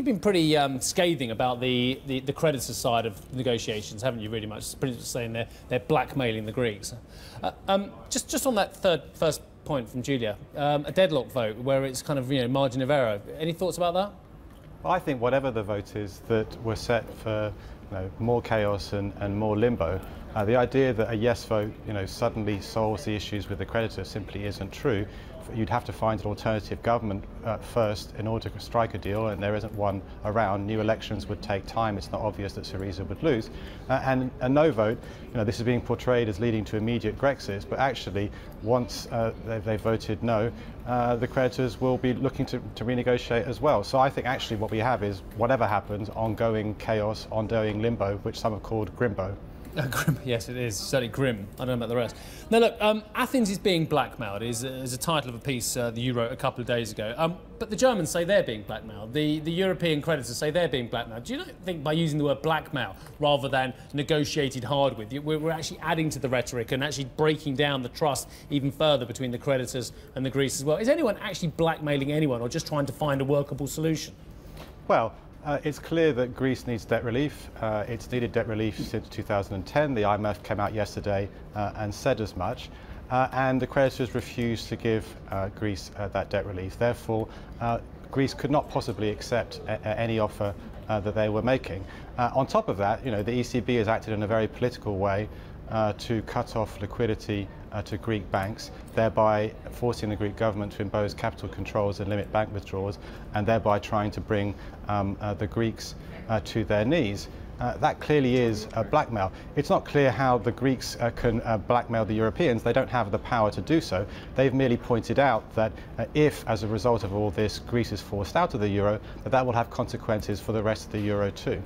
You've been pretty scathing about the creditor side of negotiations, haven't you, really much? Pretty much saying they're blackmailing the Greeks. Just on that first point from Julia, a deadlock vote where it's kind of, margin of error. Any thoughts about that? Well, I think whatever the vote is that we're set for more chaos and more limbo, the idea that a yes vote suddenly solves the issues with the creditor simply isn't true. You'd have to find an alternative government first in order to strike a deal, and there isn't one around. New elections would take time. It's not obvious that Syriza would lose. And a no vote, this is being portrayed as leading to immediate Grexit, but actually once they've voted no, the creditors will be looking to renegotiate as well. So I think actually what we have is, whatever happens, ongoing chaos, ongoing limbo, which some have called grimbo. Grim, yes, it is certainly grim. I don't know about the rest. Now, look, Athens is being blackmailed. Is a title of a piece that you wrote a couple of days ago. But the Germans say they're being blackmailed. The European creditors say they're being blackmailed. Do you not think by using the word blackmail rather than negotiated hard with, we're actually adding to the rhetoric and actually breaking down the trust even further between the creditors and the Greece as well? Is anyone actually blackmailing anyone, or just trying to find a workable solution? Well, it's clear that Greece needs debt relief. It's needed debt relief since 2010. The IMF came out yesterday and said as much. And the creditors refused to give Greece that debt relief. Therefore, Greece could not possibly accept any offer that they were making. On top of that, the ECB has acted in a very political way to cut off liquidity to Greek banks, thereby forcing the Greek government to impose capital controls and limit bank withdrawals, and thereby trying to bring the Greeks to their knees. That clearly is blackmail. It's not clear how the Greeks can blackmail the Europeans. They don't have the power to do so. They've merely pointed out that if, as a result of all this, Greece is forced out of the euro, that will have consequences for the rest of the euro too.